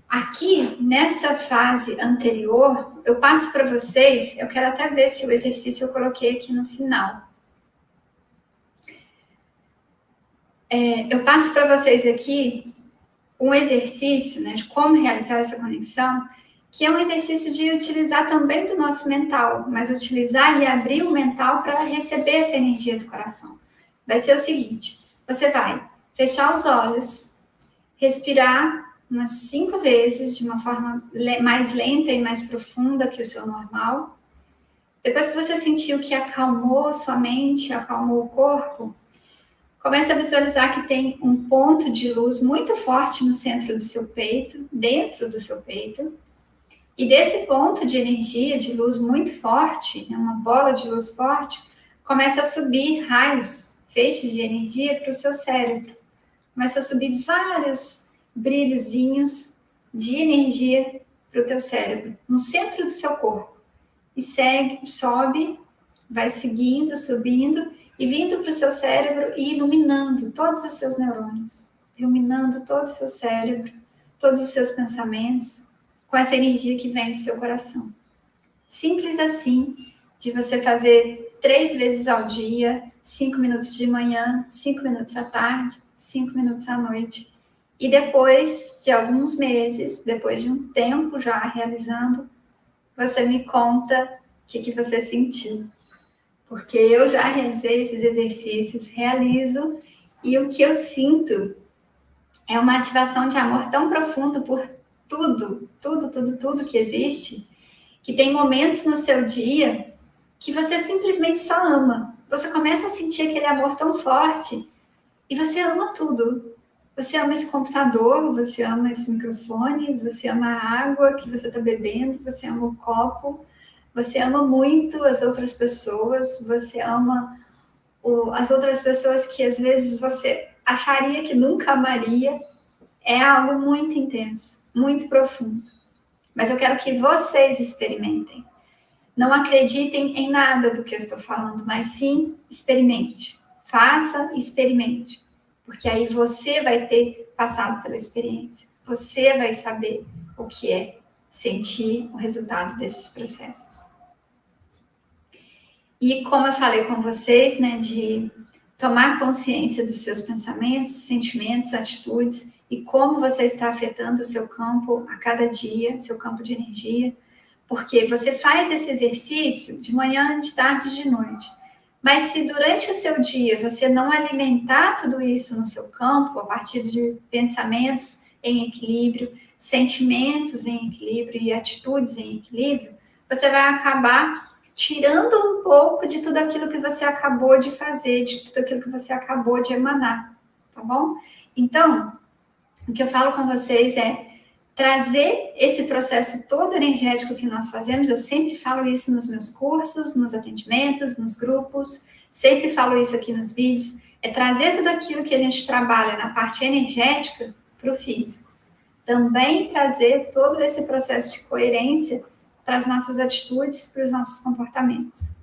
Aqui, nessa fase anterior, eu passo para vocês, eu quero até ver se o exercício eu coloquei aqui no final. Eu passo para vocês aqui um exercício, né, de como realizar essa conexão, que é um exercício de utilizar também do nosso mental, mas utilizar e abrir o mental para receber essa energia do coração. Vai ser o seguinte, você vai fechar os olhos, respirar umas 5 vezes, de uma forma mais lenta e mais profunda que o seu normal. Depois que você sentiu que acalmou sua mente, acalmou o corpo, comece a visualizar que tem um ponto de luz muito forte no centro do seu peito, dentro do seu peito. E desse ponto de energia, de luz muito forte, uma bola de luz forte, começa a subir raios, feixes de energia para o seu cérebro. Começa a subir vários brilhozinhos de energia para o teu cérebro, no centro do seu corpo. E segue, sobe, vai seguindo, subindo e vindo para o seu cérebro e iluminando todos os seus neurônios, iluminando todo o seu cérebro, todos os seus pensamentos, com essa energia que vem do seu coração. Simples assim, de você fazer 3 vezes ao dia, 5 minutos de manhã, 5 minutos à tarde, 5 minutos à noite. E depois de alguns meses, depois de um tempo já realizando, você me conta o que você sentiu. Porque eu já realizei esses exercícios, realizo, e o que eu sinto é uma ativação de amor tão profundo por tudo que existe, que tem momentos no seu dia que você simplesmente só ama. Você começa a sentir aquele amor tão forte e você ama tudo. Você ama esse computador, você ama esse microfone, você ama a água que você está bebendo, você ama o copo, você ama muito as outras pessoas, você ama as outras pessoas que às vezes você acharia que nunca amaria. É algo muito intenso, muito profundo. Mas eu quero que vocês experimentem. Não acreditem em nada do que eu estou falando, mas sim experimente. Faça e experimente. Porque aí você vai ter passado pela experiência. Você vai saber o que é sentir o resultado desses processos. E como eu falei com vocês, né, de tomar consciência dos seus pensamentos, sentimentos, atitudes e como você está afetando o seu campo a cada dia, seu campo de energia, porque você faz esse exercício de manhã, de tarde e de noite. Mas se durante o seu dia você não alimentar tudo isso no seu campo, a partir de pensamentos em equilíbrio, sentimentos em equilíbrio e atitudes em equilíbrio, você vai acabar tirando um pouco de tudo aquilo que você acabou de fazer, de tudo aquilo que você acabou de emanar, tá bom? Então, o que eu falo com vocês é trazer esse processo todo energético que nós fazemos. Eu sempre falo isso nos meus cursos, nos atendimentos, nos grupos, sempre falo isso aqui nos vídeos, é trazer tudo aquilo que a gente trabalha na parte energética para o físico. Também trazer todo esse processo de coerência para as nossas atitudes, para os nossos comportamentos.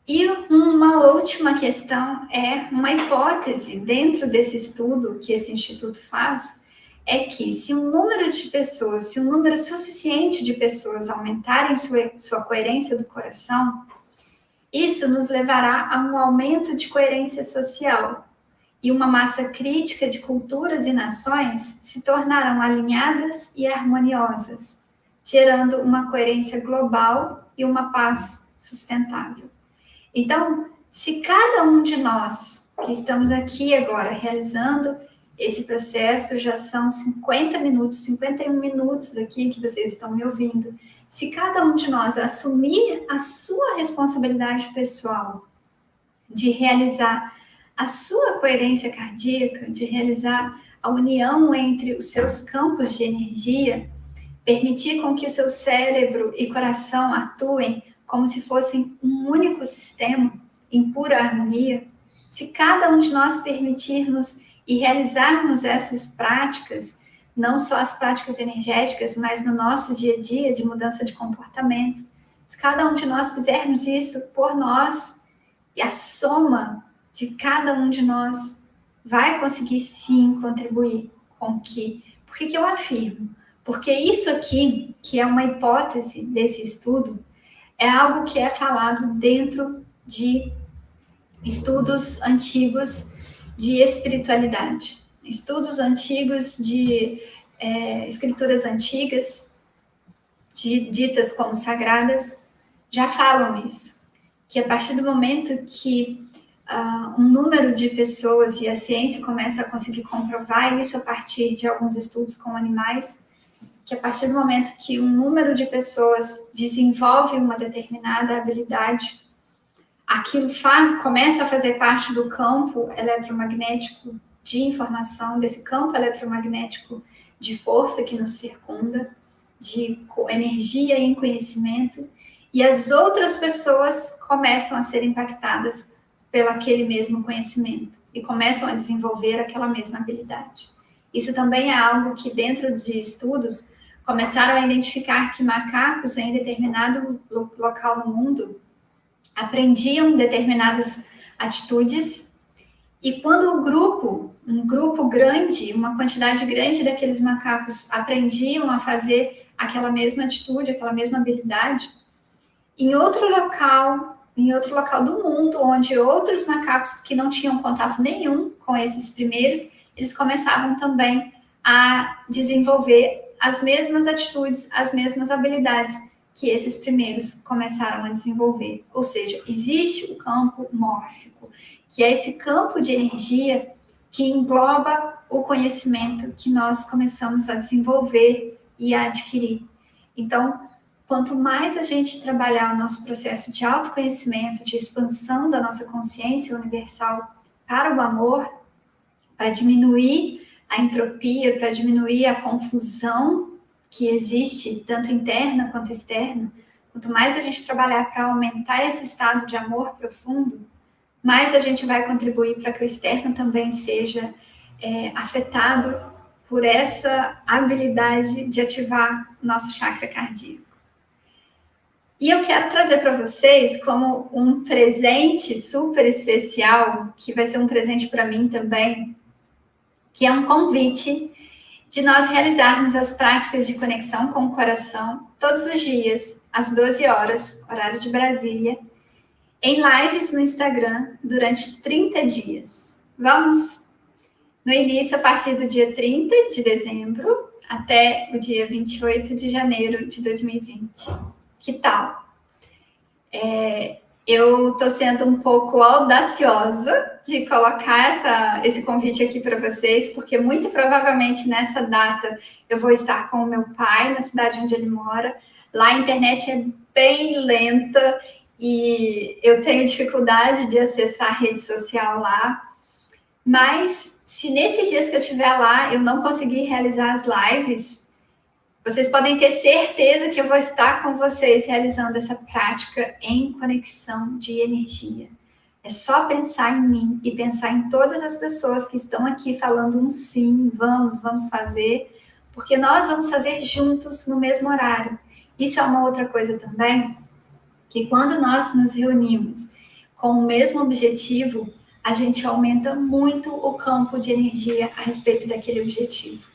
E uma última questão é uma hipótese dentro desse estudo que esse instituto faz, é que se um número de pessoas, se um número suficiente de pessoas aumentarem sua coerência do coração, isso nos levará a um aumento de coerência social, e uma massa crítica de culturas e nações se tornarão alinhadas e harmoniosas, gerando uma coerência global e uma paz sustentável. Então, se cada um de nós que estamos aqui agora realizando esse processo, já são 50 minutos, 51 minutos aqui que vocês estão me ouvindo, se cada um de nós assumir a sua responsabilidade pessoal de realizar a sua coerência cardíaca, de realizar a união entre os seus campos de energia, permitir com que o seu cérebro e coração atuem como se fossem um único sistema, em pura harmonia, se cada um de nós permitirmos e realizarmos essas práticas, não só as práticas energéticas, mas no nosso dia a dia de mudança de comportamento, se cada um de nós fizermos isso por nós, e a soma de cada um de nós vai conseguir sim contribuir com que. Por que eu afirmo? Porque isso aqui, que é uma hipótese desse estudo, é algo que é falado dentro de estudos antigos de espiritualidade, estudos antigos de escrituras antigas, ditas como sagradas, já falam isso, que a partir do momento que um número de pessoas, e a ciência começa a conseguir comprovar isso a partir de alguns estudos com animais, que a partir do momento que um número de pessoas desenvolve uma determinada habilidade, aquilo começa a fazer parte do campo eletromagnético de informação, desse campo eletromagnético de força que nos circunda, de energia em conhecimento, e as outras pessoas começam a ser impactadas pelo aquele mesmo conhecimento e começam a desenvolver aquela mesma habilidade. Isso também é algo que, dentro de estudos, começaram a identificar que macacos em determinado local no mundo aprendiam determinadas atitudes, e quando um grupo grande, uma quantidade grande daqueles macacos aprendiam a fazer aquela mesma atitude, aquela mesma habilidade, em outro local do mundo, onde outros macacos que não tinham contato nenhum com esses primeiros, eles começavam também a desenvolver as mesmas atitudes, as mesmas habilidades que esses primeiros começaram a desenvolver. Ou seja, existe o campo mórfico, que é esse campo de energia que engloba o conhecimento que nós começamos a desenvolver e a adquirir. Então, quanto mais a gente trabalhar o nosso processo de autoconhecimento, de expansão da nossa consciência universal para o amor, para diminuir a entropia, para diminuir a confusão que existe, tanto interna quanto externa. Quanto mais a gente trabalhar para aumentar esse estado de amor profundo, mais a gente vai contribuir para que o externo também seja afetado por essa habilidade de ativar nosso chakra cardíaco. E eu quero trazer para vocês como um presente super especial, que vai ser um presente para mim também, que é um convite de nós realizarmos as práticas de conexão com o coração todos os dias, às 12 horas, horário de Brasília, em lives no Instagram durante 30 dias. Vamos? No início, a partir do dia 30 de dezembro até o dia 28 de janeiro de 2020. Que tal? Eu estou sendo um pouco audaciosa de colocar esse convite aqui para vocês, porque muito provavelmente nessa data eu vou estar com o meu pai na cidade onde ele mora. Lá a internet é bem lenta e eu tenho dificuldade de acessar a rede social lá. Mas se nesses dias que eu estiver lá eu não conseguir realizar as lives, vocês podem ter certeza que eu vou estar com vocês realizando essa prática em conexão de energia. É só pensar em mim e pensar em todas as pessoas que estão aqui falando um sim, vamos fazer, porque nós vamos fazer juntos no mesmo horário. Isso é uma outra coisa também, que quando nós nos reunimos com o mesmo objetivo, a gente aumenta muito o campo de energia a respeito daquele objetivo.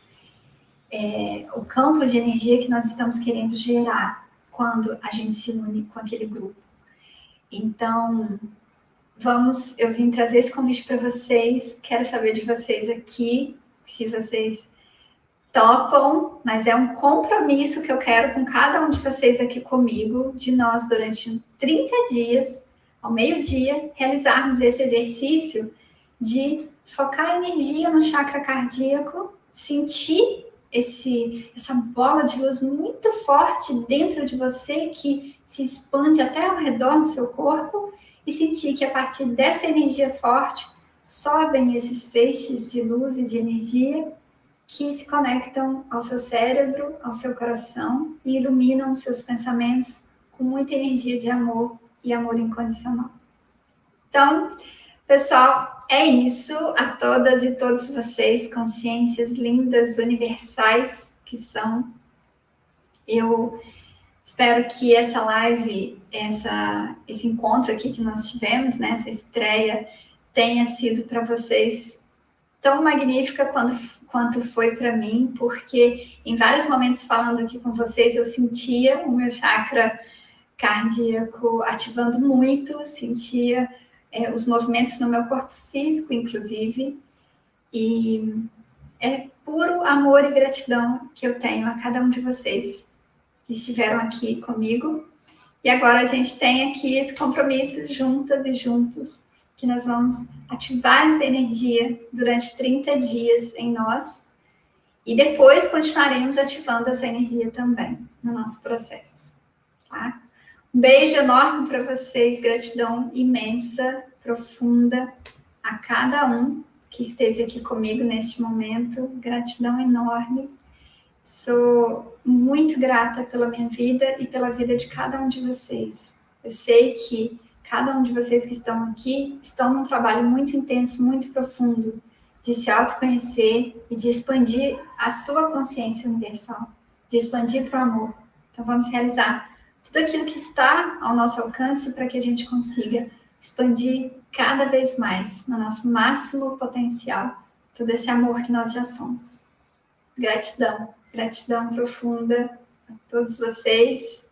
O campo de energia que nós estamos querendo gerar quando a gente se une com aquele grupo. Então, eu vim trazer esse convite para vocês, quero saber de vocês aqui, se vocês topam, mas é um compromisso que eu quero com cada um de vocês aqui comigo, de nós durante 30 dias, ao meio-dia, realizarmos esse exercício de focar a energia no chakra cardíaco, sentir essa bola de luz muito forte dentro de você, que se expande até ao redor do seu corpo, e sentir que a partir dessa energia forte, sobem esses feixes de luz e de energia que se conectam ao seu cérebro, ao seu coração e iluminam os seus pensamentos com muita energia de amor e amor incondicional. Então, pessoal, é isso. A todas e todos vocês, consciências lindas, universais que são. Eu espero que essa live, esse encontro aqui que nós tivemos, né, essa estreia, tenha sido para vocês tão magnífica quanto foi para mim, porque em vários momentos falando aqui com vocês, eu sentia o meu chakra cardíaco ativando muito, sentia os movimentos no meu corpo físico, inclusive, e é puro amor e gratidão que eu tenho a cada um de vocês que estiveram aqui comigo. E agora a gente tem aqui esse compromisso juntas e juntos, que nós vamos ativar essa energia durante 30 dias em nós, e depois continuaremos ativando essa energia também no nosso processo, tá? Um beijo enorme para vocês, gratidão imensa, profunda a cada um que esteve aqui comigo neste momento, gratidão enorme. Sou muito grata pela minha vida e pela vida de cada um de vocês. Eu sei que cada um de vocês que estão aqui estão num trabalho muito intenso, muito profundo, de se autoconhecer e de expandir a sua consciência universal, de expandir para o amor. Então vamos realizar tudo aquilo que está ao nosso alcance para que a gente consiga expandir cada vez mais no nosso máximo potencial todo esse amor que nós já somos. Gratidão, gratidão profunda a todos vocês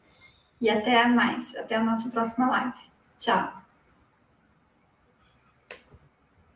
e até mais, até a nossa próxima live. Tchau!